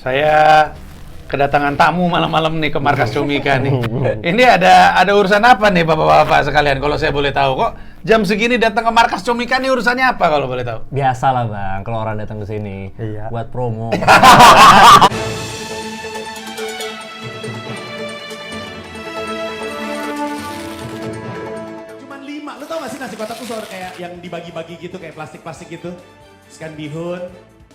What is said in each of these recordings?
Saya kedatangan tamu malam-malam nih ke Markas Comika nih. Ini ada urusan apa nih Bapak-bapak sekalian kalau saya boleh tahu? Kok jam segini datang ke Markas Comika nih urusannya apa kalau boleh tahu? Biasalah Bang, kalau orang datang ke sini buat promo. Cuman 5, lu tau gak sih nasi kotak tuh soal kayak yang dibagi-bagi gitu kayak plastik-plastik gitu. Sekan bihun,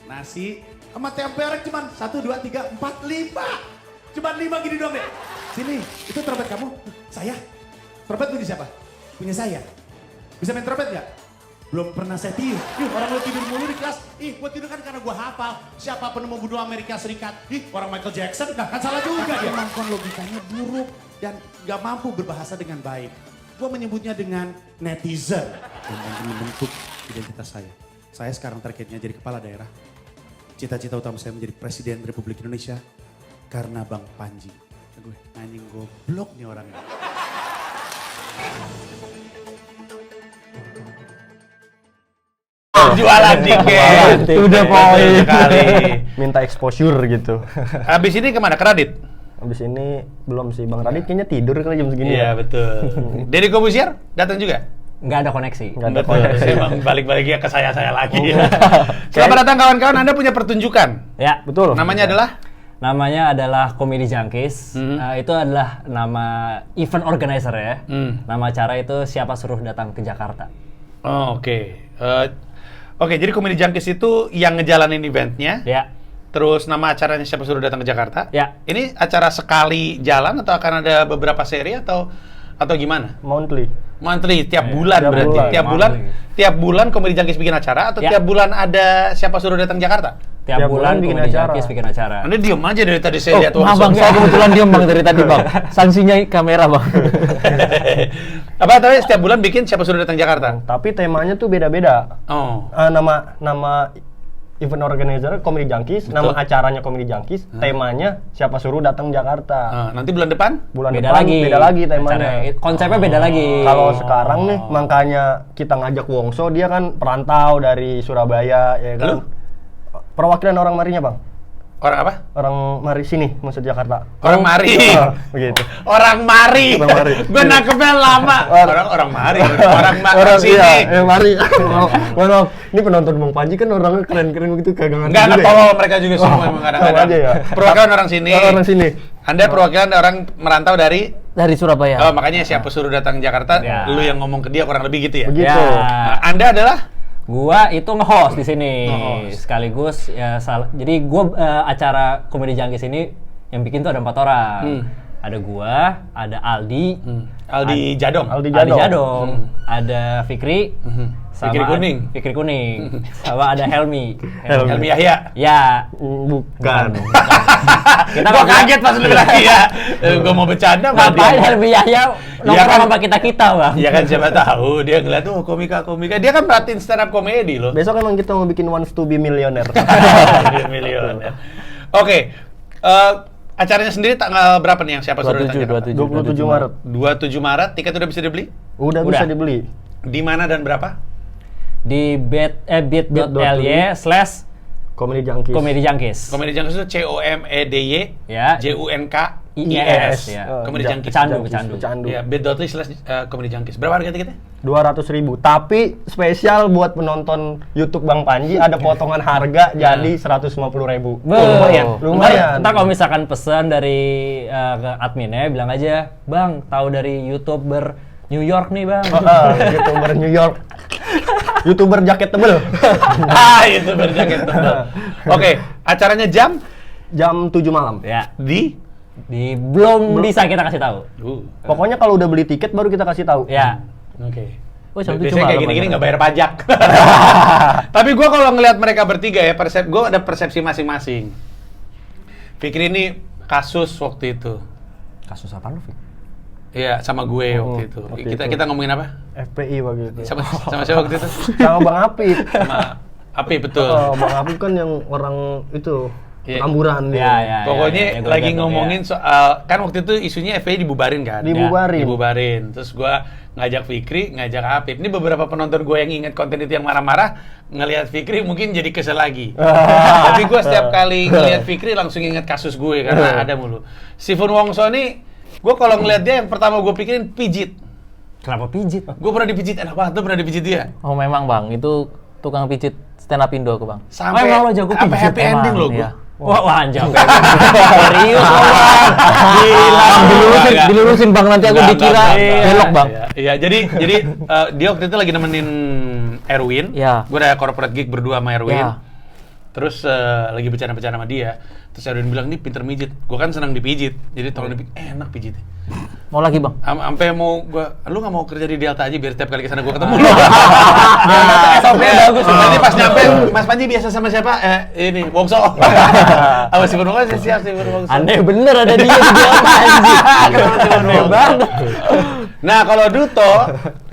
nasi, sama temperek cuman 1, 2, 3, 4, 5. Cuman 5 gini doang deh. Sini, itu trompet kamu. Saya. Trompet punya siapa? Punya saya. Bisa main trompet gak? Belum pernah saya tiup. Orang lu tidur mulu di kelas. Gua tidur kan karena gua hafal. Siapa penemu bunuh Amerika Serikat? Orang Michael Jackson. Nah, kan salah juga dia. Kemampuan logikanya buruk dan gak mampu berbahasa dengan baik. Gua menyebutnya dengan netizen. Yang membentuk identitas saya. Saya sekarang targetnya jadi kepala daerah. Cita-cita utama saya menjadi Presiden Republik Indonesia karena Bang Panji. Gue anjing goblok nih orangnya. Jualan tiket. Udah poin sekali. Minta exposure gitu. Habis ini kemana? Ke Radit? Habis ini belum sih, Bang Radit kayaknya tidur kali jam segini. Iya betul. Deddy Kobusier datang juga? Nggak ada koneksi. Nggak ada koneksi. Emang balik-balik ya ke saya lagi. Selamat datang kawan-kawan, Anda punya pertunjukan. Ya, Betul. Namanya adalah? namanya adalah Comedy Junkies. Itu adalah nama event organizer ya. Nama acara itu siapa suruh datang ke Jakarta. Oh, oke. Oke, jadi Comedy Junkies itu yang ngejalanin eventnya. Ya. Terus nama acaranya siapa suruh datang ke Jakarta? Ya. Ini acara sekali jalan atau akan ada beberapa seri atau gimana? Monthly. Monthly, tiap bulan tiap berarti. bulan. Tiap bulan Comedy Junkies bikin acara atau Ya. tiap bulan ada siapa suruh datang Jakarta? Tiap bulan bikin Comedy acara. Junkies bikin acara. Anda diem aja dari tadi saya lihat. Maaf bang, saya kebetulan diam bang dari tadi bang. Sanksinya kamera bang. Apa tapi setiap bulan bikin siapa suruh datang Jakarta? Tapi temanya tuh beda-beda. Oh. Nama event organizer Comedy Junkies, nama acaranya Comedy Junkies, temanya siapa suruh datang Jakarta. Nanti bulan depan? Bulan Beda depan lagi. beda lagi temanya. Acaranya. Konsepnya beda lagi. Kalau sekarang nih, makanya kita ngajak Wongso, dia kan perantau dari Surabaya, ya kan. Lu? Perwakilan orang Marinya, Bang. Orang apa? Orang Mari sini, maksud Jakarta. Orang Mari. Begitu. Orang Mari. Orang Mari. Gue nangkepnya lama. Orang Mari. Orang sini. iya, Mari. Maaf. Ini penonton Bang Panji kan orangnya keren-keren gitu, kagangan. Enggak tolol mereka juga semua emang kadang-kadang. Sama aja ya. Perwakilan orang sini. Orang sini. Anda perwakilan orang merantau dari? Dari Surabaya. Oh, makanya siapa suruh datang Jakarta, Ya. lu yang ngomong ke dia kurang lebih gitu ya? Begitu. Ya. Anda adalah? Gua itu nge-host di sini. Nge-host. Sekaligus ya jadi gua acara Comedy Junkies ini yang bikin tuh ada 4 orang. Ada gua, ada Aldi, Aldi Jadong. Aldi Aldi Jadong. Jadong, ada Fikri, Fikri Kuning. Fikri Kuning, sama ada Helmi. Helmi Yahya. Ya, Bukan. kita Gua kaget pas lu bilang iya. Gua mau bercanda sama ngapain dia. Helmi Yahya Iya nongkrong kan? sama kita bang? Iya kan siapa tahu dia ngeliat tuh komika. Dia kan perhatiin stand up comedy loh. Besok emang kita mau bikin Wants to be Millionaire. Dia milioner. Oke. Acaranya sendiri tanggal berapa nih yang siapa suruh datang? 27 Maret. 27 Maret, tiket udah bisa dibeli? Udah bisa dibeli. Di mana dan berapa? Di bit.ly/Comedy Junkies. Comedy Junkies itu COMEDY Ya. JUNKIES. Ya. Comedy Junkies. Pecandu. Ya, bit.ly/Comedy Junkies. Berapa harga tiketnya? 200.000. Tapi spesial buat penonton YouTube Bang Panji ada potongan harga jadi 150.000. Lumayan. Ntar kalau misalkan pesan dari ke adminnya bilang aja, Bang, tahu dari YouTuber New York nih, Bang. YouTuber New York. YouTuber jaket tebel. Itu berjaket tebal. Oke, acaranya jam Jam 7 malam. Ya, di belum bisa kita kasih tahu. Pokoknya kalau udah beli tiket baru kita kasih tahu. Ya. Oke. Oh, jam 7 Biasanya kayak malam gini-gini acaranya. nggak bayar pajak. Tapi gue kalau ngelihat mereka bertiga ya, gue ada persepsi masing-masing. Fikri ini kasus waktu itu. Kasus apa lu, Fik? Iya, sama gue waktu itu. Kita ngomongin apa? FPI waktu itu. Sama siapa waktu itu? Sama Bang Apip. Sama Api, betul. Bang Apip kan yang orang itu Iya. Tamburan dia. Ya, Pokoknya gua lagi lihat tuh, ngomongin soal, kan waktu itu isunya FPI dibubarin kan? Dibubarin. Dibubarin. Terus gua ngajak Fikri, ngajak Apip. Ini beberapa penonton gue yang inget konten itu yang marah-marah, ngelihat Fikri mungkin jadi kesel lagi. Tapi gua setiap kali ngelihat Fikri langsung inget kasus gue karena ada mulu. Si Fun Wongso nih, gua kalau ngeliat dia yang pertama gue pikirin pijit. Kenapa pijit? Gue pernah dipijit, enak banget tuh pernah dipijit dia. Oh memang bang, itu tukang pijit stand up Indo aku bang. Sampai emang lo jago sampai pijit happy emang? ending loh Iya. gua. Wah, anjir. Serius lo, Bang. Gila. Dilurusin bang, nanti aku Enggak, dikira enggak. belok bang. Iya, jadi dia waktu itu lagi nemenin Erwin. Iya. Gue ada corporate gig berdua sama Erwin. Iya. Terus lagi bercanda-bercanda sama dia. Terus Erwin bilang, "Nih pinter mijit." Gue kan senang dipijit. Jadi tolong dipijit. Enak pijitnya. Mau lagi bang? Sampai mau lu nggak mau kerja di Delta aja biar tiap kali kesana gue ketemu lu. SOP-nya bagus. Nanti pas nyampe, Mas Panji biasa sama siapa? Ini Wongso. Apa sih Wongso? Siap sih Wongso. Aneh bener ada dia di Delta anjir. Aneh banget. Nah kalau Duto,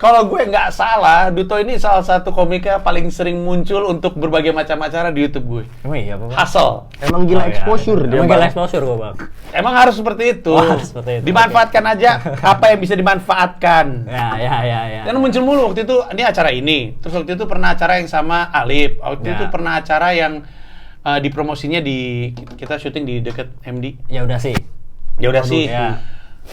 kalau gue nggak salah, Duto ini salah satu komika paling sering muncul untuk berbagai macam acara di YouTube gue. Emang iya, Bang? Hustle. Emang gila exposure dia. Emang Bang. gila exposure gua, Bang. Emang harus seperti itu. Oh, harus seperti itu. Dimanfaatkan aja apa yang bisa dimanfaatkan. Ya. Dan muncul mulu waktu itu, ini acara ini. Terus waktu itu pernah acara yang sama Alip. Waktu itu pernah acara yang dipromosinya di kita syuting di deket MD. Ya udah sih. Ya udah sih. ya.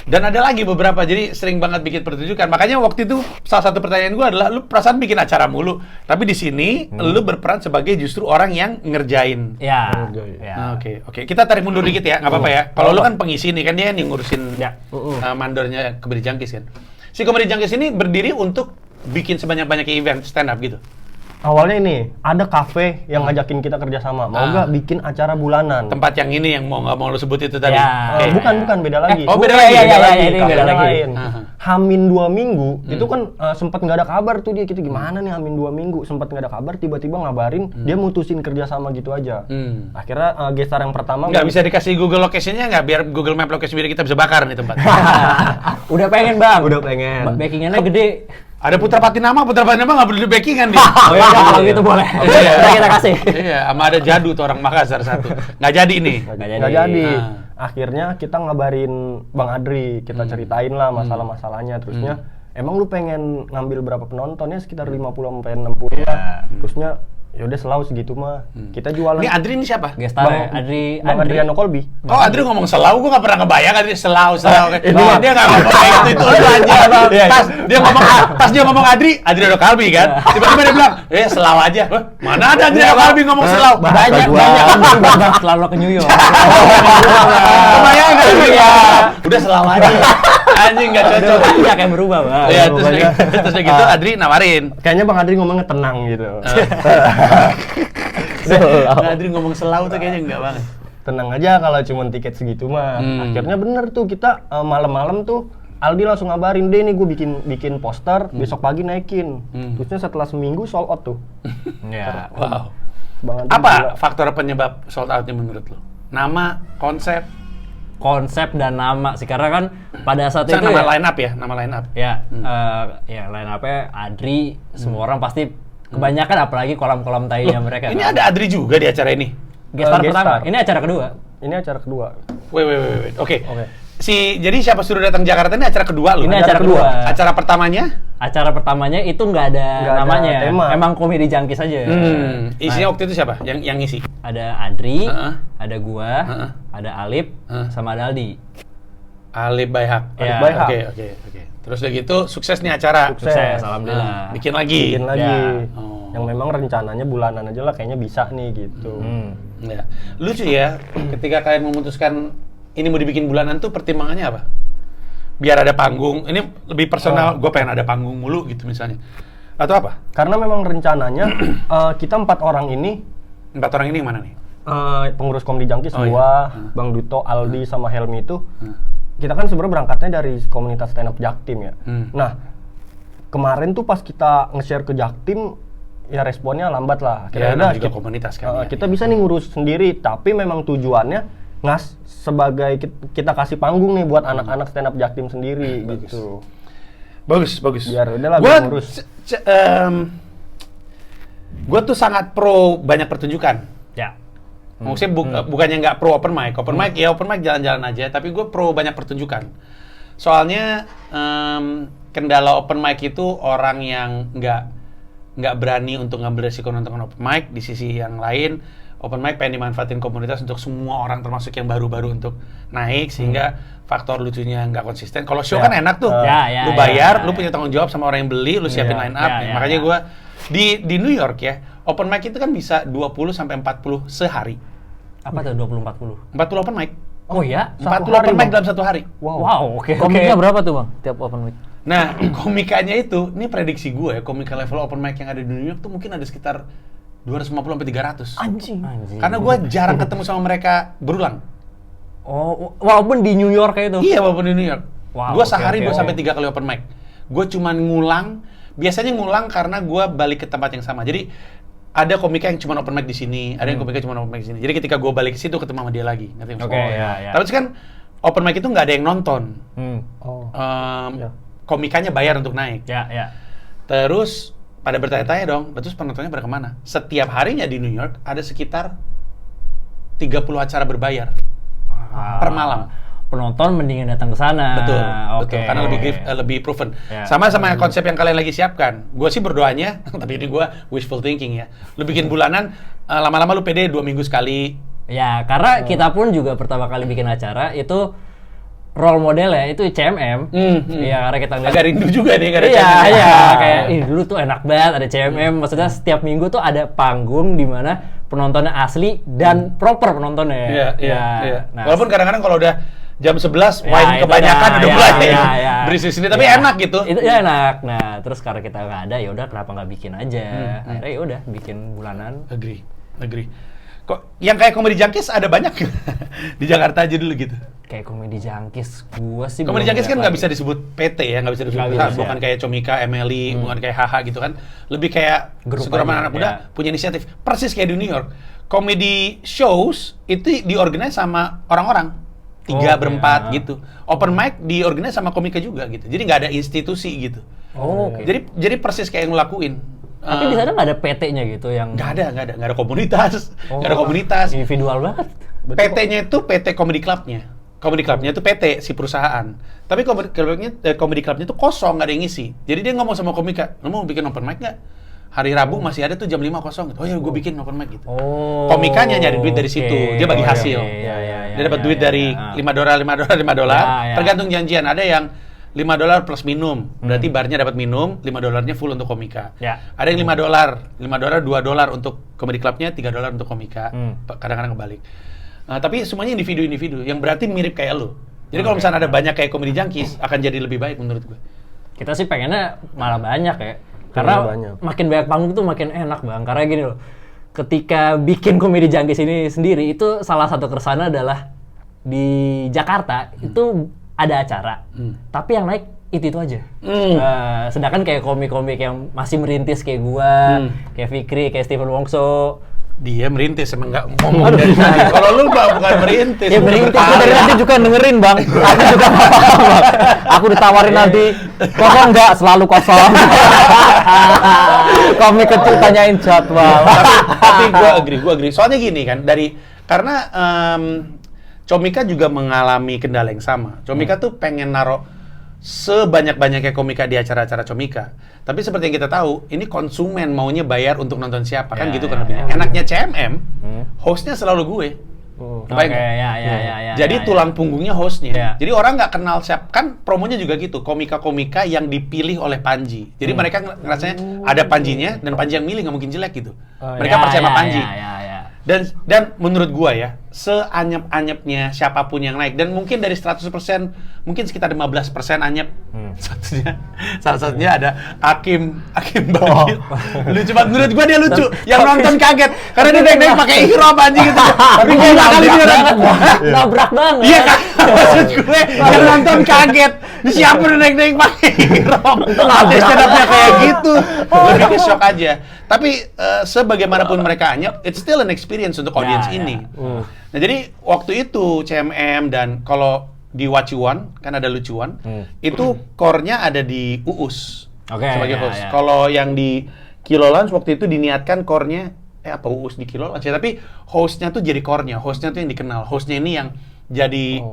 Dan ada lagi beberapa, jadi sering banget bikin pertunjukan. Makanya waktu itu salah satu pertanyaan gue adalah, lu perasaan bikin acara mulu, tapi di sini lu berperan sebagai justru orang yang ngerjain. Ya. Nah, Oke. Kita tarik mundur dikit ya, nggak apa-apa ya. Kalau lu kan pengisi nih, kan dia yang ngurusin mandornya Comedy Junkies kan. Si Comedy Junkies ini berdiri untuk bikin sebanyak-banyaknya event stand up gitu. Awalnya ini ada kafe yang ngajakin kita kerjasama. Mau nggak bikin acara bulanan? Tempat yang ini yang mau nggak mau lu sebut itu tadi. Ya. Oke. Bukan beda lagi. oh, beda lagi. Iya, Kafe ini beda lagi. lain. Hamin 2 minggu itu kan sempat nggak ada kabar tuh dia, kita gimana nih Hamin 2 minggu sempat nggak ada kabar, tiba-tiba ngabarin dia mutusin kerja sama gitu aja. Akhirnya gestar yang pertama Nggak bisa dikasih Google location-nya nggak, biar Google Map location biar kita bisa bakar nih tempat. Udah pengen, Bang. udah pengen. Backingannya gede. Ada Putra Patinama nggak perlu di backingan dia. Oh ya, kalau gitu boleh. Iya. Kita kasih. Iya, sama ada Jadu tuh orang Makassar satu. Nggak jadi nih. Nggak jadi. Nah. Akhirnya kita ngabarin Bang Adri, kita ceritain lah masalah-masalahnya. Terusnya, emang lu pengen ngambil berapa penontonnya? Sekitar 50 sampai 60 lah. Terusnya, yaudah selalu segitu mah. Kita jualan. Ini Adri ini siapa? Gestar ya, Bang Adriano Kolbi. Oh, Adri ngomong selau, gue nggak pernah ngebayang Adri selau. Itu Dia nggak ngomong kayak gitu, itu lu aja. Pas dia ngomong Adri udah Kalbi kan. Tiba-tiba dia bilang, selau aja. Hah? Mana ada Adri udah Kalbi ngomong selau? Banyak. Selalu ke New York. Kebayang nggak? Udah selau aja. Anjing nggak cocok. Banyak yang berubah, Bang. Iya, terus gitu Adri nawarin. Kayaknya Bang Adri ngomongnya tenang gitu. Nah, Adri ngomong selau tuh kayaknya enggak banget. Tenang aja kalau cuma tiket segitu mah. Akhirnya bener tuh kita malam-malam tuh Aldi langsung ngabarin, deh nih gue bikin poster, besok pagi naikin. Terusnya setelah seminggu sold out tuh. Ya. Wow. Bang Adri Apa gila. faktor penyebab sold out-nya menurut lo? Nama, Konsep dan nama sih, karena kan pada saat itu nama ya, line up ya, nama line up. ya line up-nya Adri, semua orang pasti kebanyakan, apalagi kolam-kolam tainya mereka. Ini kan. ada Adri juga di acara ini. Gestar gestar. pertama. Ini acara kedua. Ini acara kedua. Wait. Oke. Jadi siapa suruh datang Jakarta ini acara kedua lo? Ini acara kedua. Acara pertamanya? Acara pertamanya itu nggak ada Nggak ada namanya. tema. Emang Comedy Junkies aja. Isinya waktu itu siapa? Yang ngisi? Ada Adri, Heeh. ada gua, ada Alip, sama ada Aldi. Alip Bayhak. Ya. Bayhak. Oke. Terus udah gitu sukses nih acara. Sukses, alhamdulillah. Bikin lagi. Bikin lagi. Ya. Oh. Yang memang rencananya bulanan aja lah, kayaknya bisa nih gitu. Ya. Lucu ya, ketika kalian memutuskan ini mau dibikin bulanan tuh pertimbangannya apa? Biar ada panggung. Ini lebih personal, gue pengen ada panggung mulu gitu misalnya. Atau apa? Karena memang rencananya kita 4 orang ini 4 orang ini yang mana nih? pengurus Comedy Junkies, Oh, gua, Bang Duto, Aldi sama Helmi itu kita kan sebenarnya berangkatnya dari komunitas stand up Jaktim ya. Nah, kemarin tuh pas kita nge-share ke Jaktim ya responnya lambat lah. Ya, Akhirnya namanya juga komunitas kan. kita bisa nih ngurus sendiri, tapi memang tujuannya sebagai kita kasih panggung nih buat anak-anak stand up Jaktim sendiri gitu. Bagus. Biar udahlah Gua gue ngurus. Gue tuh sangat pro banyak pertunjukan. Ya. Maksudnya bukannya nggak pro open mic. Open mic ya open mic jalan-jalan aja. Tapi gue pro banyak pertunjukan. Soalnya kendala open mic itu orang yang nggak berani untuk ngambil resiko nonton open mic. Di sisi yang lain, open mic pengen dimanfaatin komunitas untuk semua orang termasuk yang baru-baru untuk naik sehingga faktor lucunya nggak konsisten. Kalau show kan enak tuh, lu bayar, lu punya tanggung jawab sama orang yang beli, lu siapin line up. Makanya gue di New York ya, open mic itu kan bisa 20 sampai 40 sehari. Apa tuh 20-40? 40 open mic. Oh ya? 40 open mic dalam satu hari. Wow, oke. Komiknya berapa tuh bang tiap open mic? Nah, komikanya itu, ini prediksi gue ya, komika level open mic yang ada di New York tuh mungkin ada sekitar 250 sampai 300. Anjing. Karena gue jarang ketemu sama mereka berulang. Oh, walaupun di New York kayak itu. Iya, walaupun di New York. Wow, Gue oke, sehari oke. 2 sampai 3 kali open mic. Gue cuman ngulang, biasanya ngulang karena gue balik ke tempat yang sama. Jadi ada komika yang cuma open mic di sini, ada yang komika cuma open mic di sini. Jadi ketika gue balik ke situ ketemu sama dia lagi. Ngerti maksud Oke, gue? ya. Tapi kan open mic itu nggak ada yang nonton. Oh. Komikanya bayar untuk naik. Ya. Terus pada bertanya-tanya dong, terus penontonnya pada kemana? Setiap harinya di New York ada sekitar 30 acara berbayar per malam. Penonton mendingan datang ke sana. Betul, Oke. betul. Karena lebih proven. Ya. Sama konsep yang kalian lagi siapkan. Gue sih berdoanya, tapi ini gue wishful thinking ya. Lu bikin bulanan, lama-lama lu pede 2 minggu sekali. Ya, karena kita pun juga pertama kali bikin acara itu role modelnya itu CMM. Iya, karena kita ngeliat. Agak rindu juga nih karena Iya, kayak dulu tuh enak banget ada CMM. Maksudnya setiap minggu tuh ada panggung di mana penontonnya asli dan proper penontonnya. Iya. Nah, Walaupun kadang-kadang kalau udah jam 11 ya, wine itu kebanyakan dah, udah ya, mulai ya. berisi sini, tapi Ya, enak gitu. Itu ya enak. Nah, terus karena kita nggak ada, ya udah kenapa nggak bikin aja? Akhirnya ya udah bikin bulanan. Agree. Kok yang kayak Comedy Junkies ada banyak di Jakarta aja dulu gitu. Kayak Comedy Junkies, gua sih Comedy belum Junkies kan lihat nggak lagi. bisa disebut PT ya, nggak bisa disebut Nggak perusahaan. bisa. Bukan kayak Comika, Emily, bukan kayak HH gitu kan. Lebih kayak Grup segerombolan aja, anak muda ya. punya inisiatif. Persis kayak di New York. Comedy shows itu diorganize sama orang-orang. 3 Oke, berempat ya. gitu. Open mic diorganize sama komika juga gitu. Jadi nggak ada institusi gitu. Oh, oke. Jadi persis kayak yang ngelakuin. Tapi di sana nggak ada PT-nya gitu yang Nggak ada komunitas. Nggak ada komunitas. individual banget. PT-nya itu PT Comedy Club-nya. Comedy Club-nya itu PT, si perusahaan. Tapi Comedy Club-nya itu kosong, nggak ada yang ngisi. Jadi dia ngomong sama komika, lu mau bikin open mic nggak? Hari Rabu masih ada tuh jam 5 kosong. Gitu. Oh ya, gue bikin open mic gitu. Oh. Komikanya nyari duit dari situ. Dia bagi hasil. Iya, Dia dapat duit dari $5. Ya. Tergantung janjian. Ada yang $5 plus minum. Berarti barnya dapat minum, $5-nya full untuk komika. Ya. Ada yang $5, $2 untuk Comedy Club-nya, $3 untuk komika. Kadang-kadang kebalik. Tapi semuanya individu-individu, yang berarti mirip kayak lu. Jadi kalau misalnya ada banyak kayak Comedy Junkies, akan jadi lebih baik menurut gue. Kita sih pengennya malah banyak ya. Karena banyak. makin banyak panggung tuh makin enak Bang. Karena gini loh, ketika bikin Comedy Junkies ini sendiri, itu salah satu keresahan adalah di Jakarta itu ada acara, tapi yang naik itu aja. Sedangkan kayak komik-komik yang masih merintis kayak gua, kayak Fikri, kayak Stephen Wongso, Dia merintis, emang nggak ngomong dari tadi. Kalau lu bukan merintis. ya merintis. Aku dari tadi juga dengerin bang. Aku juga nggak apa-apa bang. Aku ditawarin nanti kosong nggak, selalu kosong. Komik kecil tanyain jadwal. tapi gue agree. Soalnya gini kan, karena Comika juga mengalami kendala yang sama. Comika tuh pengen naruh sebanyak-banyaknya komika di acara-acara Comika. Tapi seperti yang kita tahu, ini konsumen maunya bayar untuk nonton siapa, kan gitu kan lebihnya. Enaknya CMM, hostnya selalu gue. Oke, Kebayang nggak? ya. Jadi tulang punggungnya hostnya. Ya. Jadi orang nggak kenal siapa. Kan promonya juga gitu. Komika-komika yang dipilih oleh Panji. Jadi mereka ngerasanya ada Panjinya dan Panji yang milih, nggak mungkin jelek gitu. Mereka percaya sama Panji. Ya. Dan menurut gua ya, seanyep-anyepnya siapapun yang naik, dan mungkin dari 100%, mungkin sekitar 15% anyep. Salah satunya ada Hakim Bagio. Lucu banget, menurut gua dia lucu. Yang nonton kaget, karena dia naik-naik pakai ihram anjing gitu. Tapi gila kali dia Nabrak banget. Iya kan? Maksud gue, yang nonton kaget. Ini siapa udah naik-naik pakai ihram? Ada stand-up-nya kayak gitu. Lebih ke shock aja. Tapi sebagaimanapun mereka anyep, it's still an experience untuk audience ini. Nah jadi waktu itu CMM dan kalau di What You Want, kan ada Lucuan, itu core-nya ada di Uus Oke, sebagai ya, host. ya. Kalau yang di Kilo Lounge waktu itu diniatkan core-nya apa Uus di Kilo Lunch ya, tapi hostnya tuh jadi core-nya, hostnya tuh yang dikenal, hostnya ini yang jadi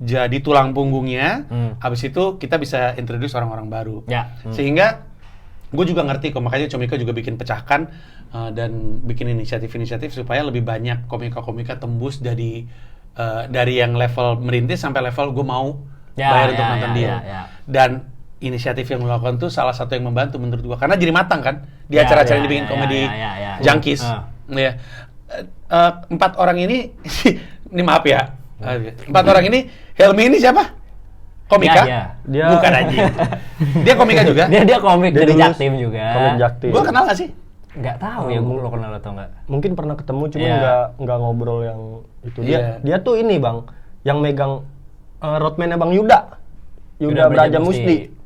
jadi tulang punggungnya. Habis itu kita bisa introduce orang-orang baru. Ya. Sehingga gue juga ngerti kok, makanya Comika juga bikin pecahkan dan bikin inisiatif-inisiatif supaya lebih banyak komika-komika tembus dari yang level merintis sampai level gue mau bayar untuk nonton dia. Dan inisiatif yang lo lakukan tuh salah satu yang membantu menurut gue, karena jadi matang kan di acara-acara yang dibikin komedi Junkies. Ya. 4 orang ini, ini maaf ya, 4 orang ini, Helmi ini siapa? Komika? Dia bukan anjing. Dia komika juga? Dia komik Dia dari dulu Jaktim juga. komik Jaktim. Gue kenal gak sih? Nggak tahu ya, gue lo kenal atau nggak? Mungkin pernah ketemu, cuma Iya. nggak ngobrol yang itu. Iya. Dia tuh ini bang, yang megang roadman-nya Bang Yuda Braja Musti.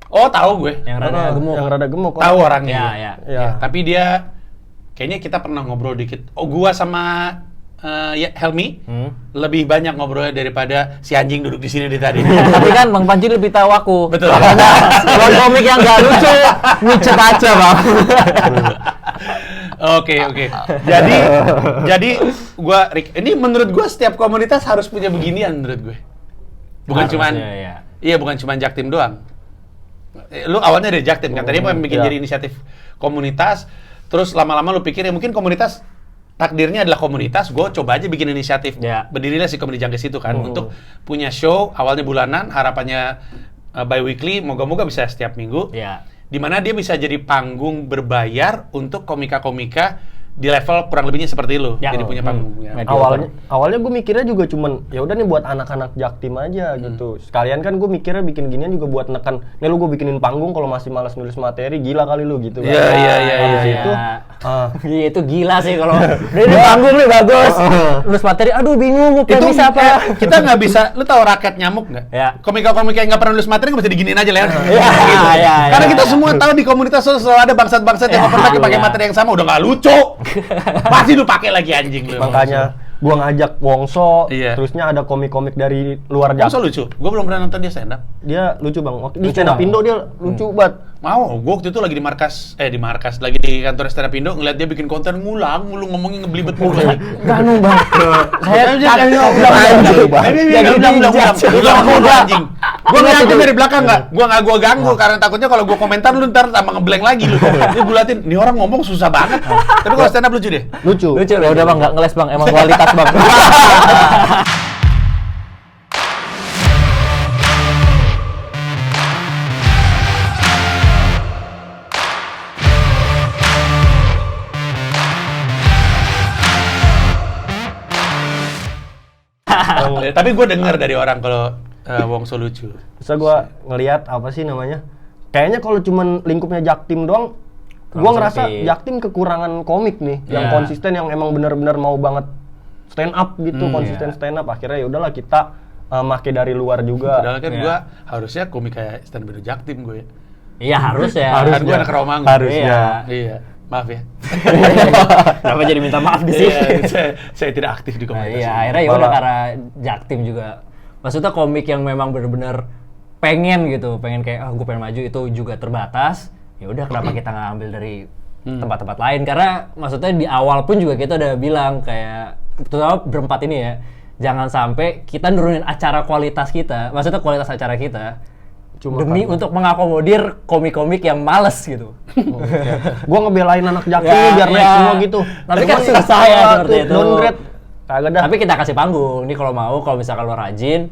Oh, tahu gue. Yang rada gemuk. Yang rada gemuk. Tahu orangnya. Ya, gue. ya. Iya. Tapi dia kayaknya kita pernah ngobrol dikit. Oh, gua sama ya, Helmi lebih banyak ngobrolnya daripada si anjing duduk di sini di tadi. Tapi kan Bang Panji lebih tahu aku. Betul. Kalau komik yang nggak lucu, micet aja Bang. Oke. Jadi gua ini menurut gua setiap komunitas harus punya beginian menurut gue. Bukan Harus, cuman ya. Iya, bukan cuman Jaktim doang. Lu awalnya dari Jaktim kan. Tadi mau bikin iya. jadi inisiatif komunitas, terus lama-lama lu pikir ya mungkin komunitas takdirnya adalah komunitas, gue coba aja bikin inisiatif. Ya. Berdirilah si Komedi Junkies itu kan untuk punya show awalnya bulanan, harapannya bi-weekly, moga-moga bisa setiap minggu. Ya. Di mana dia bisa jadi panggung berbayar untuk komika-komika di level kurang lebihnya seperti lu. Ya. Jadi punya panggung. Ya. Awalnya gue mikirnya juga cuman ya udah nih buat anak-anak Jaktim aja gitu. Sekalian kan gue mikirnya bikin ginian juga buat nekan. Nih lu gue bikinin panggung kalau masih malas nulis materi, gila kali lu gitu kan. Iya. Habis itu Iya, itu gila sih kalau dari panggung nih bagus. Nulis materi, aduh bingung mau bisa apa. Kita nggak bisa, lu tahu raket nyamuk nggak? Ya. Komika-komika yang nggak pernah nulis materi nggak bisa diginiin aja leher. Iya. Karena kita semua tahu di komunitas selalu ada bangsat-bangsat yang open mic pakai materi yang sama, udah nggak lucu. Pasti lu pakai lagi anjing lu. makanya gua ngajak Wongso, Iya. terusnya ada komik-komik dari luar Masa Jaktim. lucu? Gue belum pernah nonton dia stand up. Dia lucu bang. Di Lucu, stand up Bang. Indo dia lucu banget. Mau, gue waktu itu lagi di markas, lagi di kantor stand up Indo, ngeliat dia bikin konten ngulang, mulu ngomongnya ngebelibet mulu. Ganu Bang. Saya Udah anjing. Gue ngeliatin dari belakang nggak? Gue ganggu karena takutnya kalau gue komentar lu ntar tambah ngeblank lagi lu. Dia bulatin, nih orang ngomong susah banget. Tapi kalau stand up lucu deh. Lucu. Ya udah Bang, nggak ngeles Bang, emang kualitas Bang. Tapi gue denger dari orang kalau Wongso lucu. Bisa gua ngelihat apa sih namanya? Kayaknya kalau cuman lingkupnya Jaktim doang, gua Kurang ngerasa sempit. Jaktim kekurangan komik nih, yang Iya. konsisten, yang emang benar-benar mau banget stand up gitu, konsisten stand up. Akhirnya ya udahlah kita make dari luar juga. Padahal kan Iya. gue harusnya komik kayak stand up Jaktim gue. Iya, harus ya. Kan gue anak Rawamangun. Harusnya. Iya. Maaf ya. Kenapa jadi minta maaf di sini? Iya, saya tidak aktif di Nah, komunitas. iya, ini. akhirnya ya udah karena Jaktim juga. Maksudnya komik yang memang benar-benar pengen gitu, pengen kayak gue pengen maju itu juga terbatas. Ya udah kenapa kita nggak ambil dari tempat-tempat lain? Karena maksudnya di awal pun juga kita udah bilang kayak terutama berempat ini ya, jangan sampai kita nurunin acara kualitas kita, maksudnya kualitas acara kita demi untuk mengakomodir komik-komik yang males gitu. Gua ngebelain anak Jaktim Ya, nih biar naik ya. semua gitu. Tapi kan Cuman susah ya seperti itu. Downgrade. Kagak dah. Tapi kita kasih panggung. Ini kalau mau, kalau misalkan lo rajin,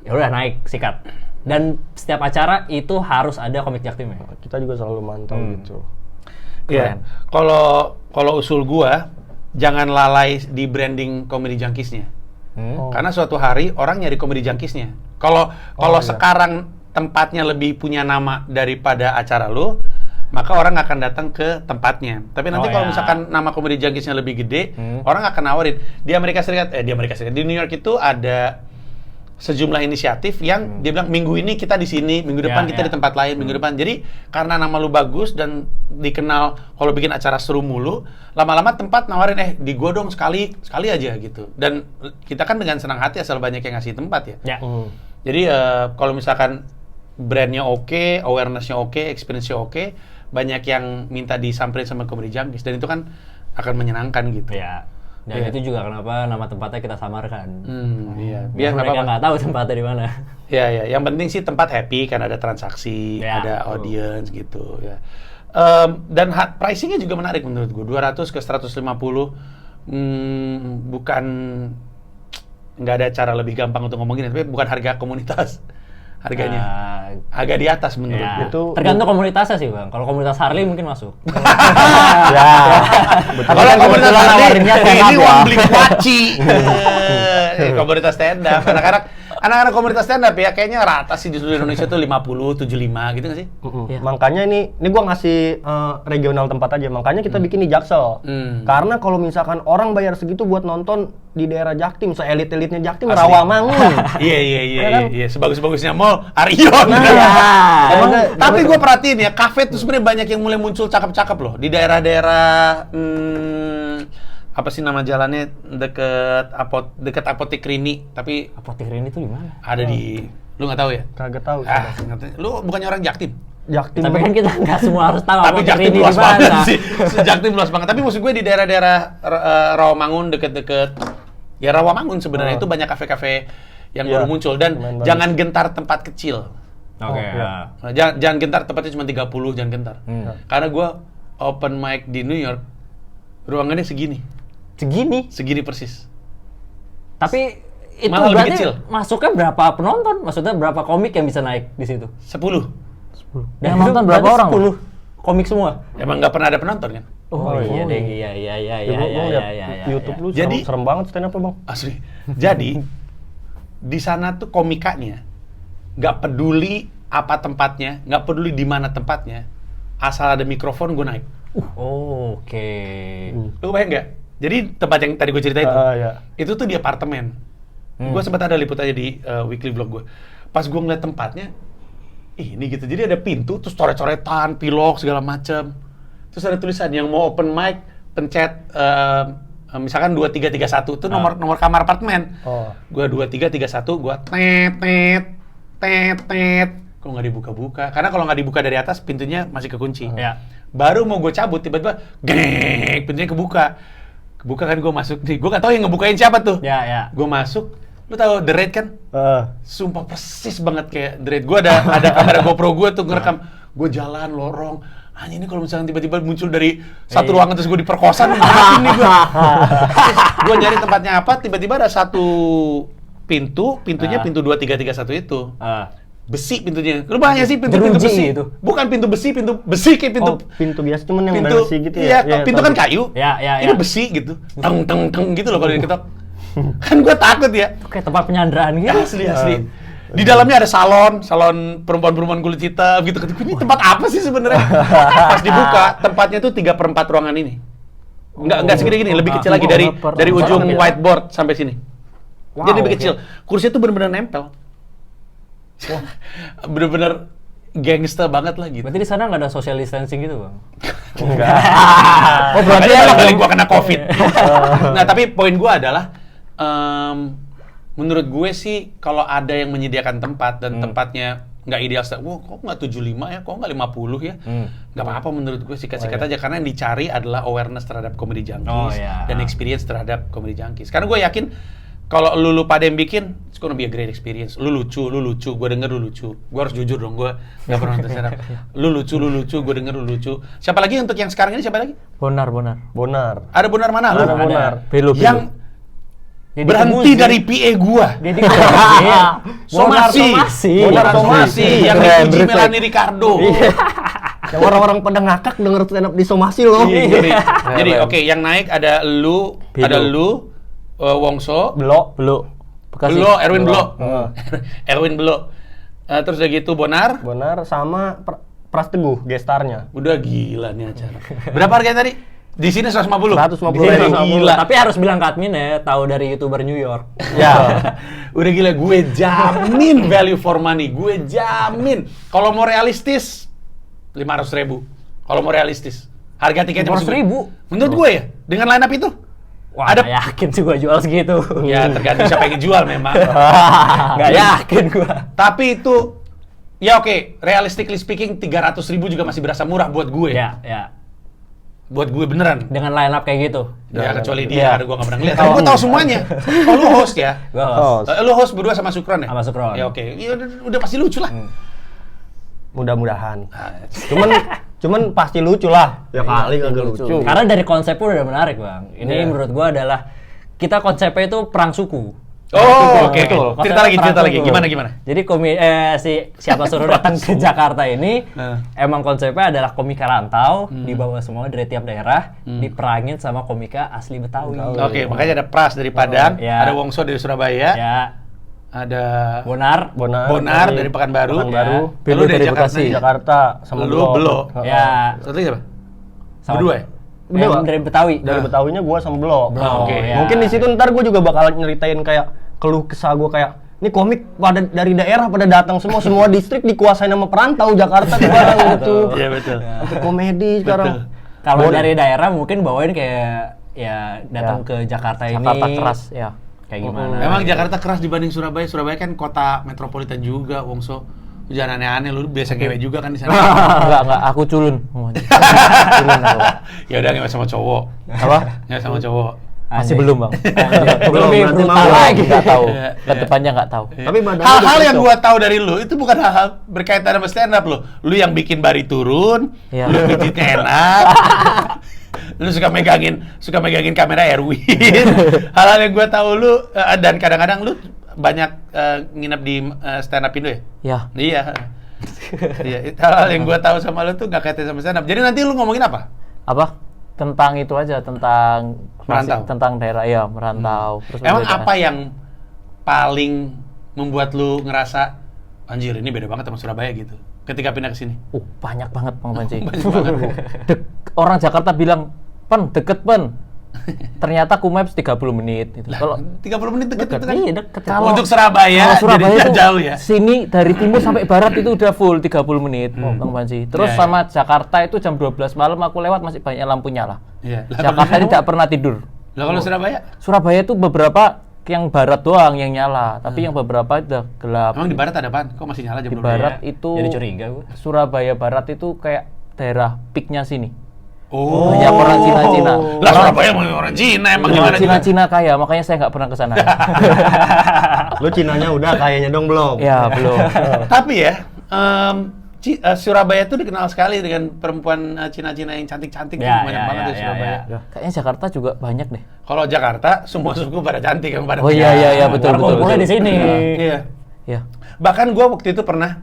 ya udah naik, sikat. Dan setiap acara itu harus ada komik Jaktim ya. Kita juga selalu mantau gitu. Iya. Kalau usul gua, jangan lalai di branding Komedi Junkies-nya. Karena suatu hari orang nyari Komedi Junkies-nya. Kalau sekarang tempatnya lebih punya nama daripada acara lu, maka orang akan datang ke tempatnya. Tapi nanti kalau misalkan nama Komedi Junkies-nya lebih gede, orang akan nawarin. Di Amerika Serikat, di New York itu ada sejumlah inisiatif yang dia bilang minggu ini kita di sini, minggu depan kita di tempat lain, minggu depan. Jadi karena nama lu bagus dan dikenal kalau bikin acara seru mulu, lama-lama tempat nawarin di gua dong sekali aja gitu. Dan kita kan dengan senang hati asal banyak yang ngasih tempat ya. Ya. Jadi kalau misalkan brandnya oke, awareness-nya oke, experience-nya oke, banyak yang minta disamperin sama Comedy Junkies, dan itu kan akan menyenangkan gitu. Ya. Dan Iya. itu juga kenapa nama tempatnya kita samarkan. Iya. Biar nggak mereka apa-apa. nggak tahu tempatnya di mana. Ya, ya. Yang penting sih tempat happy, kan ada transaksi, Ya, ada betul. audience gitu. Ya. Dan pricingnya juga menarik menurut gue. 200 ke 150, bukan, nggak ada cara lebih gampang untuk ngomongin, tapi bukan harga komunitas. Harganya agak di atas menurut Ya, gue. Itu- tergantung komunitasnya sih bang. Kalau komunitas Harley mungkin masuk. Ya. Kalau kan komunitas kebetulan Harley, nawarinnya stand up ini ya. uang beli kuaci. Komunitas stand up. Anak-anak komunitas stand up ya kayaknya rata sih di seluruh Indonesia tuh 50, 75 gitu nggak sih? Iya. Makanya ini gua ngasih regional tempat aja. Makanya kita bikin di Jaksel. Karena kalau misalkan orang bayar segitu buat nonton di daerah Jaktim, se-elit-elitnya Jaktim, Asli. Rawamangun. Iya. Sebagus-bagusnya mall, Arion. Emang, Tapi gue perhatiin ya, kafe tuh sebenarnya banyak yang mulai muncul cakep-cakep loh di daerah-daerah apa sih nama jalannya deket Apotek Rini, tapi Apotek ini tuh di mana? ada di lu nggak tahu ya? kagak tahu. Ngerti. Lu bukannya orang Jaktim? Jaktim. Tapi kan kita nggak semua harus tahu Tapi Apotek Jaktim ini di luas banget mana. sih. Jaktim luas banget. Tapi maksud gue di daerah-daerah Rawamangun deket-deket ya Rawamangun sebenarnya itu banyak kafe-kafe yang Iya, baru muncul, dan lumayan bagus. jangan gentar tempat kecil. Oke. ya. Nah, jangan gentar, tempatnya cuma 30, jangan gentar. Karena gue open mic di New York, ruangannya segini Segini. persis. Tapi itu Malah lebih berarti kecil. masuknya berapa penonton? Maksudnya berapa komik yang bisa naik di situ? 10. Dan Yang nonton berapa orang, 10 komik semua. Emang nggak pernah ada penonton kan? Oh, iya deh, iya. Ya, gua lihat YouTube lu Jadi- serem banget stand up Bang. Asli. Jadi di sana tuh komikanya nggak peduli apa tempatnya, nggak peduli di mana tempatnya, asal ada mikrofon gue naik. Oke. Lu bayang nggak? Jadi tempat yang tadi gue cerita itu, Ya. itu tuh di apartemen. Gue sempat ada liputannya di weekly vlog gue. Pas gue ngeliat tempatnya, ini gitu. Jadi ada pintu, terus coret-coretan, pilok segala macam. Terus ada tulisan yang mau open mic, pencet misalkan 2331 itu nomor kamar apartemen. Oh. Gue 2331, gue tet. Kok nggak dibuka-buka? Karena kalau nggak dibuka dari atas, pintunya masih kekunci. Ya. Baru mau gue cabut, tiba-tiba greng, pintunya kebuka. Kebuka kan gue masuk nih. Gue nggak tahu yang ngebukain siapa tuh. Ya. Gue masuk, lu tahu The Raid kan? Sumpah persis banget kayak The Raid. Gue ada kamera GoPro gue tuh ngerekam. Gue jalan lorong. Hanya ini kalau misalnya tiba-tiba muncul dari satu ruangan terus gue diperkosa, ngapain nih gue? Gue nyari tempatnya apa, tiba-tiba ada satu pintunya pintu 2331 itu. Besi pintunya. Lu bayangin sih pintu Jeruji besi. gitu. Bukan pintu besi kayak pintu Pintu biasa cuman yang pintu besi gitu iya, ya. pintu kan kayu. Ya. Ini besi gitu. Teng gitu loh kalau diketok. Kan gue takut ya. Kayak tempat penyanderaan gitu. Asli. Di dalamnya ada salon perempuan-perempuan kulit hitam gitu. Ini tempat apa sih sebenarnya? Pas dibuka, tempatnya tuh 3/4 ruangan ini. Enggak segede gini, lebih kecil lagi dari ujung whiteboard sampai sini. Jadi lebih kecil. Kursinya tuh bener-bener nempel. Bener-bener gangster banget lah gitu. Berarti di sana nggak ada social distancing gitu bang? Oh berarti ya kali gua kena COVID. Nah tapi poin gua adalah menurut gue sih kalau ada yang menyediakan tempat dan tempatnya nggak ideal, kok nggak 75 ya, kok nggak 50 ya, nggak apa-apa menurut gue sikat-sikat aja, karena yang dicari adalah awareness terhadap Comedy Junkies dan experience terhadap Comedy Junkies. Karena gue yakin kalau lu pada yang bikin, it's gonna be a great experience. Lu lucu, gue denger lu lucu. Gue harus jujur dong, gue nggak pernah nonton stand up. Lu lucu, gue denger lu lucu. Siapa lagi untuk yang sekarang ini, siapa lagi? Bonar. Ada Bonar mana? Lu? Ada Bonar. Pilu. Yang Jadi berhenti kemuzi. dari PA gua. Jadi Somasi. Bonar Somasi. Yang Keren, dipuji respect. Melani Ricardo. Yang orang-orang pada ngakak denger stand up di Somasi loh. Jadi oke, yang naik ada lu, Wongso, Belok. Belo, Erwin Belo. Erwin Belo. Terus udah gitu Bonar. Bonar sama Pras Teguh gestarnya. Udah gila nih acara. Berapa harganya tadi? Di sini 150. 150. Gila. Tapi harus bilang ke admin ya, tahu dari YouTuber New York. Ya. Udah gila, gue jamin value for money. Gue jamin. Kalau mau realistis 500.000. Kalau mau realistis. Harga tiketnya 500.000? Menurut gue ya, dengan line up itu. Wah, nggak yakin sih gua jual segitu. Ya tergantung siapa yang jual memang. Nggak yakin gua. Tapi itu Ya oke, realistically speaking 300.000 juga masih berasa murah buat gue. Ya, ya. Buat gue beneran. Dengan line up kayak gitu. Ya kecuali Iya. dia, karena gue gak pernah ngeliat. Tapi gue tahu semuanya. Oh lu host ya? Gua host. Lu host berdua sama Sukron ya? Sama Sukron. Ya oke, ya, udah pasti lucu lah. Mudah-mudahan. Cuman pasti lucu lah. Ya kali kagak lucu. Karena dari konsepnya udah menarik, Bang. Ini Iya. menurut gua adalah kita konsepnya itu perang suku. Oh oke. Betul. Cerita lagi, Konsepnya perang suku. Gimana? Jadi siapa suruh datang ke Jakarta ini Nah. emang konsepnya adalah komika rantau dibawa semua dari tiap daerah diperangin sama komika asli Betawi. Oke, makanya ada Pras dari Padang, Ya. ada Wongso dari Surabaya, Ya, ada Bonar. Bonar dari Pekanbaru, Pekanbaru. Lu Belo dari dari Jakarta, Bekasi. ya? Jakarta sama Lu Belo. Ya. Satu lagi siapa? Sama- Berdua ya? Yang dari Betawi. Dari Betawinya gua sama Belo. Oke. ya. Mungkin di situ ntar gue juga bakal nyeritain kayak keluh kesah gue kayak ini komik pada dari daerah pada datang semua distrik dikuasain sama perantau Jakarta sekarang gitu. Iya betul. Sampai komedi sekarang. Kalau dari daerah mungkin bawain kayak ya datang ke Jakarta ini. Jakarta keras ya. Kayak gimana? Emang Jakarta keras dibanding Surabaya. Surabaya kan kota metropolitan juga, Wongso. Lu jangan aneh-aneh, lu biasa ngewe juga kan di sana. Enggak, aku culun. Culun aku. Ya udah ngewe sama cowok. Apa? Ngewe sama cowok. Masih Anjing. belum, Bang. Belum berarti brutal mau. lagi. Enggak tahu. Iya, Ke iya. depannya enggak tahu. Tapi badannya Hal-hal udah yang cocok. gua tahu dari lu itu bukan hal-hal berkaitan sama stand up lo. Lu yang bikin bari turun, Iya. lu pijitnya enak. Lu suka megangin kamera Erwin. Hal-hal yang gua tahu lu dan kadang-kadang lu banyak nginep di stand up Indo ya? Ya. Iya. Iya, hal-hal yang gua tahu sama lu tuh nggak kaitan sama stand up. Jadi nanti lu ngomongin apa? Apa? Tentang itu aja, tentang Merantau. tentang daerah ya, merantau. Terus Emang perbedaan. apa yang paling membuat lu ngerasa anjir ini beda banget sama Surabaya gitu ketika pindah ke sini? Banyak banget Bang Panji. Banyak banget. Orang Jakarta bilang, "Pen, deket, Pen." Ternyata aku maps 30 menit gitu. Lah, Kalau 30 menit deket itu kan? Iya, deket. Untuk Surabaya, Kalau Surabaya jadinya itu jauh ya? sini dari timur sampai barat itu udah full 30 menit, Bang Panji. Terus Iya, sama Jakarta itu jam 12 malam aku lewat masih banyak lampu nyala. Iya. Jakarta ini tidak pernah tidur. Lah kalau Surabaya? Surabaya itu beberapa yang barat doang yang nyala, tapi yang beberapa udah gelap. Emang di barat ada apaan? Kok masih nyala jam Di 12? barat itu Jadi curiga gua. Surabaya Barat itu kayak daerah peaknya sini. Oh. Banyak orang Cina-Cina. Lah Surabaya mau orang Cina emang gimana juga? Cina-Cina kaya, makanya saya nggak pernah ke sana. Lu Cinanya udah kayaknya dong belum? Ya, belum. Tapi ya, Surabaya tuh dikenal sekali dengan perempuan Cina-Cina yang cantik-cantik. Ya, banyak ya, banget ya, di ya, Surabaya. ya. Kayaknya Jakarta juga banyak deh. Kalau Jakarta, semua suku pada cantik yang pada Oh iya iya iya betul Karena betul. kumpulnya betul. di sini. Iya. Ya. Bahkan gua waktu itu pernah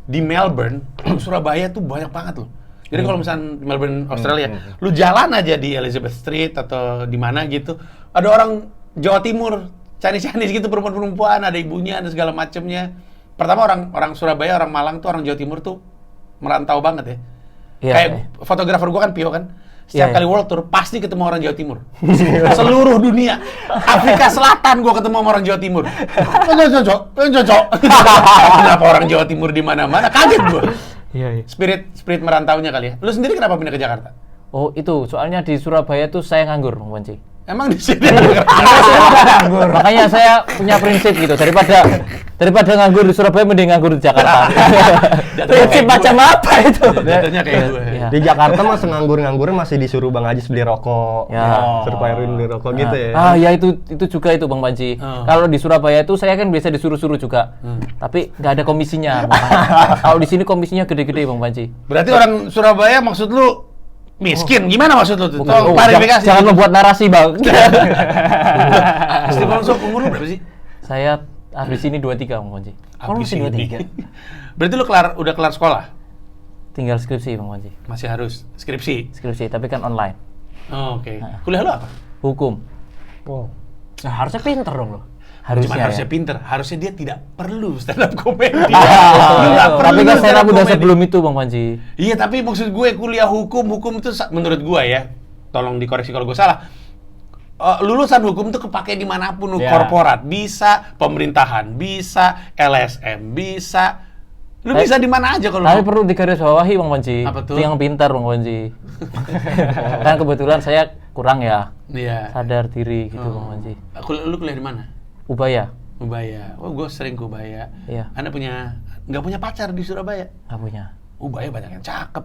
di Melbourne, Surabaya tuh banyak banget loh. Jadi kalau misalnya di Melbourne, Australia, lu jalan aja di Elizabeth Street atau di mana gitu, ada orang Jawa Timur, Chinese gitu, perempuan-perempuan, ada ibunya, ada segala macemnya. Pertama orang Surabaya, orang Malang tuh, orang Jawa Timur tuh merantau banget ya. Iya, Kayak iya. fotografer gua kan Pio kan, setiap Iya, kali world tour pasti ketemu orang Jawa Timur. Seluruh dunia, Afrika Selatan gua ketemu sama orang Jawa Timur. Cocok. Kenapa orang Jawa Timur di mana-mana? Kaget gua. Iya iya. Spirit merantaunya kali ya. Lu sendiri kenapa pindah ke Jakarta? Oh itu soalnya di Surabaya tuh saya nganggur, Bang Panji. Emang di sini Nganggur. Makanya saya punya prinsip gitu daripada nganggur di Surabaya mending nganggur di Jakarta. Prinsip macam apa itu? Jatuhnya kayak gue. Iya. Di Jakarta mah senganggur-nganggurnya masih disuruh Bang Ajis beli rokok. Ya. Suruh Pak Erwin beli rokok gitu ya. Ah ya itu juga itu Bang Panji. Oh. Kalau di Surabaya itu saya kan biasa disuruh-suruh juga. Tapi nggak ada komisinya. Kalau di sini komisinya gede-gede Bang Panji. Berarti orang Surabaya maksud lu miskin? Gimana maksud lu tuh? Tolong Oh, klarifikasi. jangan membuat narasi Bang. Pasti Bang Sok, umur lu berapa sih? Saya habis ini 23 Bang Panji. Habis masih ini. 23? Berarti lu udah kelar sekolah? Tinggal skripsi Bang Panji. Masih harus skripsi. Skripsi tapi kan online. Oh, oke. Kuliah lu apa? Hukum. Wow. Nah, harusnya pinter dong lo. Cuman Harusnya. harusnya Ya. pinter. Harusnya dia tidak perlu stand up comedy. Lu Tapi nggak perlu kan saya stand-up udah comedy. sebelum itu Bang Panji. Iya, tapi maksud gue kuliah hukum itu menurut gue ya, tolong dikoreksi kalau gue salah. Lulusan hukum tuh kepake dimanapun, Ya. korporat, bisa pemerintahan, bisa LSM, bisa. Lu bisa di mana aja kalau Tapi mau. perlu digarisbawahi Bang Panji. Apa tuh? Itu yang pintar Bang Panji. Kan kebetulan saya kurang ya. Iya. Sadar diri gitu Bang Panji. Lu kuliah di mana? Ubaya. Ubaya. Oh, gue sering ke Ubaya. Iya. Anda punya nggak punya pacar di Surabaya. Nggak punya. Banyak yang cakep.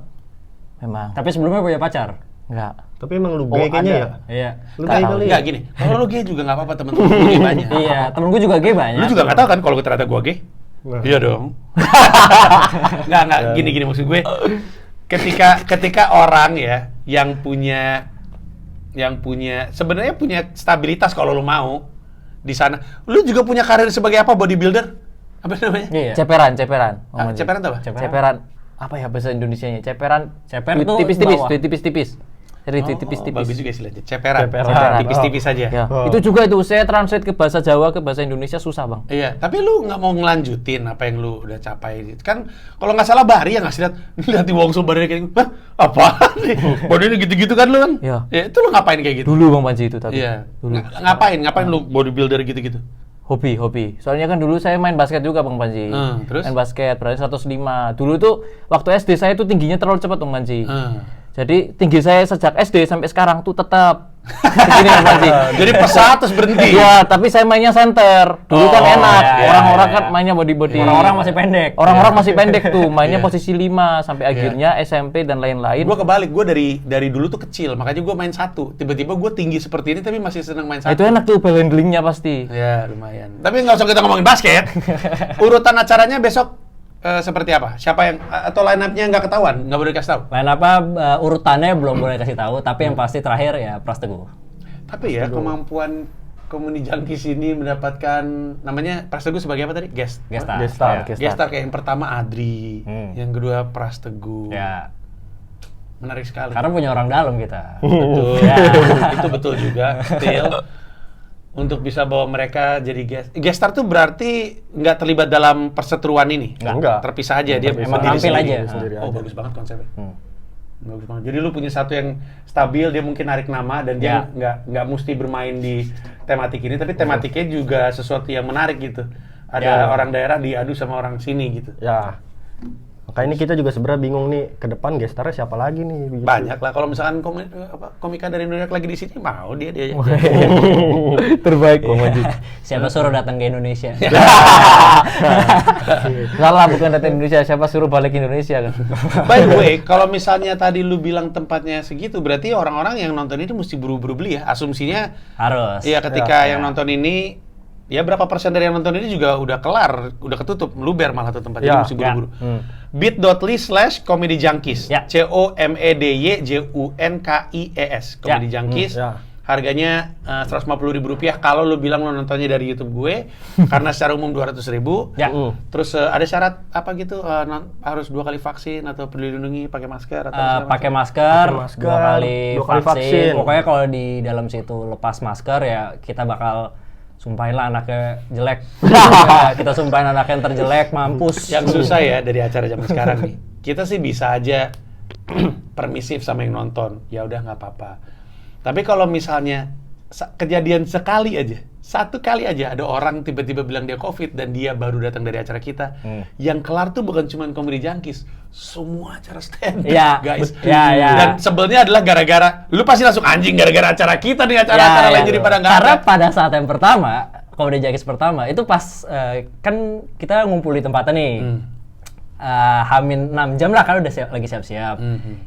Memang. Tapi sebelumnya punya pacar. Enggak. Tapi emang lu gay kayaknya ya? Iya. Lu gay kali ya? Nggak gini, kalau lu gay juga nggak apa-apa, temen-temen gue gay banyak. Iya, temen gue juga gay banyak. Lu juga nggak tahu kan kalau ternyata gue gay? Iya dong. Nggak, gini maksud gue. Ketika orang ya yang punya sebenarnya punya stabilitas kalau lu mau di sana. Lu juga punya karir sebagai apa, bodybuilder? Apa namanya? Iya. Ceperan. Ceperan tuh apa? Ceperan. Apa ya bahasa Indonesianya? Ceper tuh tipis-tipis, bawah. tipis-tipis. Jadi tipis-tipis. Bagus juga istilahnya. Ceperan. Ceperan. Tipis-tipis aja. Ya. Oh. Itu juga itu saya translate ke bahasa Jawa ke bahasa Indonesia susah, Bang. Iya, tapi lu nggak mau ngelanjutin apa yang lu udah capai. Kan kalau nggak salah Bari ya ngasih lihat di Wongso badannya kayak gitu. Hah? Apaan nih? Badannya gitu-gitu kan lu kan? Iya. Ya, itu lu ngapain kayak gitu? Dulu Bang Panji itu tapi. Iya. Dulu. Ngapain lu bodybuilder gitu-gitu? Hobi. Soalnya kan dulu saya main basket juga Bang Panji. Terus? Main basket, berarti 105. Dulu tuh waktu SD saya tuh tingginya terlalu cepat Bang Panji. Jadi tinggi saya sejak SD sampai sekarang tuh tetap segini Bang Panji. Jadi pesat terus berhenti. Iya, tapi saya mainnya center. Dulu kan enak. iya, Orang-orang iya. kan mainnya body. Orang-orang masih pendek. Orang-orang masih pendek tuh, mainnya Iya. posisi 5 sampai akhirnya SMP dan lain-lain. Gue kebalik, gue dari dulu tuh kecil, makanya gue main satu. Tiba-tiba gue tinggi seperti ini tapi masih seneng main Nah, satu. itu enak tuh ball handlingnya pasti. Ya lumayan. Tapi nggak usah kita ngomongin basket. Urutan acaranya besok seperti apa? Siapa yang atau line up-nya nggak ketahuan? Nggak boleh dikasih tahu? Lain apa urutannya belum boleh kasih tahu, tapi yang pasti terakhir ya Pras Teguh. Tapi ya kemampuan Comedy Junkies ini mendapatkan namanya Pras Teguh sebagai apa tadi? Guest. Gestar. Gestar. Ya. Guest star kayak yang pertama Adri, yang kedua Pras Teguh. Ya. Menarik sekali. Karena punya orang dalam kita. Betul. Ya. Itu betul juga. Still untuk bisa bawa mereka jadi guest star tuh berarti nggak terlibat dalam perseteruan ini. Enggak. Terpisah aja dia Emang berdiri nampil sendiri. aja. Sendiri Oh, aja. bagus banget konsepnya. Bagus banget. Jadi lu punya satu yang stabil, dia mungkin narik nama dan dia nggak mesti bermain di tematik ini, tapi tematiknya juga sesuatu yang menarik gitu. Ada orang daerah diadu sama orang sini gitu. Ya. Makanya ini kita juga sebenarnya bingung nih, ke depan gestarnya siapa lagi nih? Begitu. Banyak lah. Kalau misalkan komika dari New York lagi di sini, mau dia. Terbaik Bang Panji. Siapa suruh datang ke Indonesia? Salah, bukan datang Indonesia, siapa suruh balik Indonesia kan. By the way, kalau misalnya tadi lu bilang tempatnya segitu, berarti orang-orang yang nonton ini mesti buru-buru beli ya? Asumsinya, Harus. iya ketika yang nonton ini, ya berapa persen dari yang nonton ini juga udah kelar, udah ketutup, luber malah tuh tempatnya, Ya, mesti buru-buru. ya. bit.ly/comedyjunkies, Ya. COMEDYJUNKIES, Comedy Ya. Junkies. Ya. Harganya Rp150.000 kalau lu bilang lu nontonnya dari YouTube gue, karena secara umum Rp200.000. Ya. Terus ada syarat apa gitu? Harus 2 kali vaksin atau peduli lindungi, pakai masker atau segala Pakai macam? masker, Pakai masker, 2 kali, 2 kali vaksin. vaksin. Pokoknya kalau di dalam situ lepas masker ya kita bakal sumpahin lah anaknya jelek. Ya, kita sumpahin anak yang terjelek, mampus. Yang susah ya dari acara zaman sekarang nih. Kita sih bisa aja permisif sama yang nonton. Ya udah nggak apa-apa. Tapi kalau misalnya kejadian sekali aja, satu kali aja ada orang tiba-tiba bilang dia COVID dan dia baru datang dari acara kita, yang kelar tuh bukan cuma Comedy Junkies, semua acara stand up, Iya, guys. iya, iya. Dan sebelnya adalah gara-gara, lu pasti langsung anjing gara-gara acara kita nih, acara-acara lain jadi pada nggak Karena ada. pada saat yang pertama, Comedy Junkies pertama, itu pas kan kita ngumpul di tempatnya nih. Hamin 6 jam lah kan udah lagi siap-siap.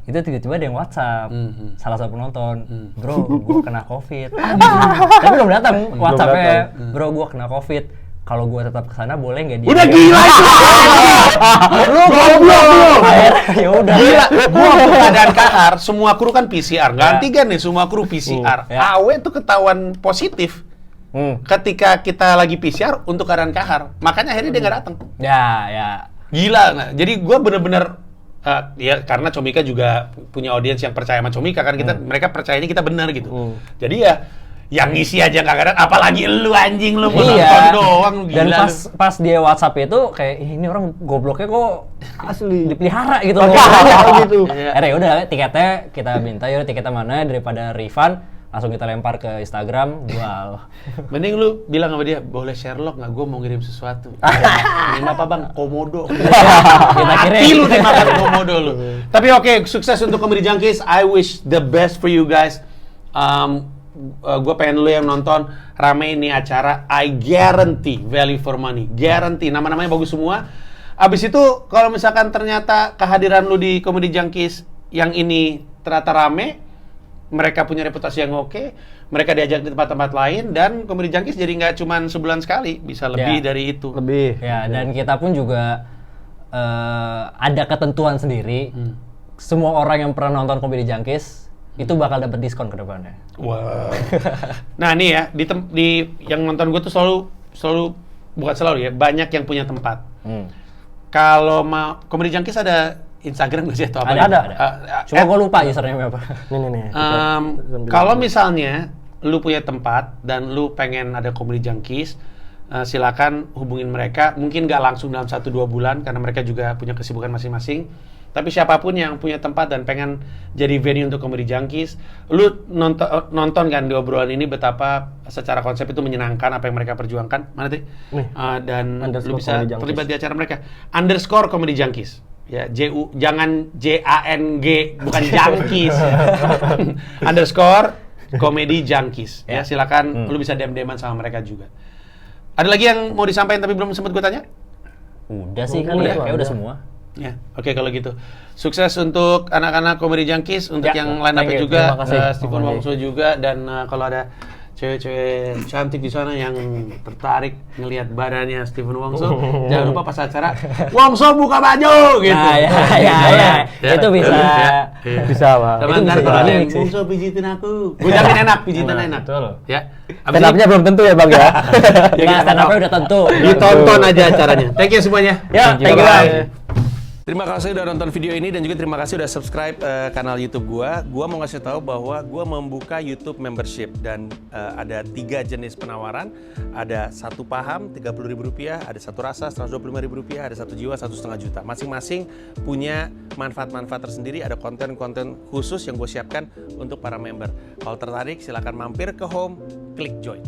Itu tiba-tiba ada yang WhatsApp. Salah satu penonton, "Bro, gue kena COVID." Tapi belum datang WhatsApp-nya. "Bro, gue kena COVID. Kalau gue tetap kesana boleh nggak dia?" Udah gila itu. Lu goblok. Ya udah. Gila, gua waktu keadaan kahar, semua kru kan PCR. Ganti kan nih semua kru PCR. Ya. Awe tuh ketahuan positif ketika kita lagi PCR untuk keadaan kahar. Makanya akhirnya dia nggak datang. Ya. Gila, nah. Jadi gua bener-bener ya karena Comika juga punya audiens yang percaya sama Comika kan mereka percayanya kita benar gitu. Jadi ya yang ngisi aja nggak ada, apalagi lu anjing lu mau nonton doang, Dan gila pas dia WhatsApp itu kayak "Ih, ini orang gobloknya kok Asli. dipelihara gitu Pakai loh. hanya gitu. Akhirnya udah tiketnya kita minta, yaudah tiketnya mana daripada refund langsung kita lempar ke Instagram jual. Mending lu bilang sama dia, boleh Sherlock nggak? Gue mau ngirim sesuatu. Ngirim apa bang? Komodo. Kita kira Mati lu dimakan komodo lu. Tapi oke, sukses untuk Comedy Junkies. I wish the best for you guys. Gue pengen lu yang nonton rame ini acara. I guarantee value for money. Guarantee. Nama-namanya bagus semua. Abis itu kalau misalkan ternyata kehadiran lu di Comedy Junkies yang ini ternyata rame, mereka punya reputasi yang oke, mereka diajak di tempat-tempat lain, dan Comedy Junkies jadi nggak cuman sebulan sekali, bisa lebih dari itu. Lebih. Ya, dan kita pun juga ada ketentuan sendiri. Semua orang yang pernah nonton Comedy Junkies itu bakal dapat diskon ke depannya. Wow. Nah nih ya, di yang nonton gue tuh selalu bukan selalu ya, banyak yang punya tempat. Kalau mau Comedy Junkies ada Instagram nggak sih atau apa? Ada. Cuma gue lupa username apa. Nih. Kalau misalnya lu punya tempat dan lu pengen ada Comedy Junkies, silakan hubungin mereka. Mungkin nggak langsung dalam 1-2 bulan karena mereka juga punya kesibukan masing-masing. Tapi siapapun yang punya tempat dan pengen jadi venue untuk Comedy Junkies, lu nonton kan di obrolan ini betapa secara konsep itu menyenangkan apa yang mereka perjuangkan. Mana sih? Dan lu bisa terlibat di acara mereka. _Comedy Junkies. Ya, jangan JANG, bukan Junkies. _Comedy Junkies. Ya, silakan lu bisa DM-an sama mereka juga. Ada lagi yang mau disampaikan tapi belum sempat gue tanya? Udah sih kan ya, kayak udah semua. Ya, oke kalau gitu. Sukses untuk anak-anak Comedy Junkies, untuk yang line up juga, Stephen Wongso juga, dan kalau ada cewek-cewek cantik di sana yang tertarik ngelihat badannya Stephen Wongso, jangan lupa pas acara Wongso buka baju gitu. Ya. Itu bisa. Bisa, Pak. Teman ntar kalau ada yang Wongso pijitin aku, gue jamin enak, pijitan enak. Betul. Ya. Stand up-nya belum tentu ya Bang ya. Nah, stand up-nya udah tentu. Ditonton aja acaranya. Thank you semuanya. Ya, thank you, Bang. Terima kasih udah nonton video ini dan juga terima kasih udah subscribe kanal YouTube gua. Gua mau ngasih tahu bahwa gua membuka YouTube membership dan ada 3 jenis penawaran. Ada 1 paham Rp30.000, ada 1 rasa Rp125.000, ada 1 jiwa Rp1,5 juta. Masing-masing punya manfaat-manfaat tersendiri. Ada konten-konten khusus yang gue siapkan untuk para member. Kalau tertarik silakan mampir ke home, klik join.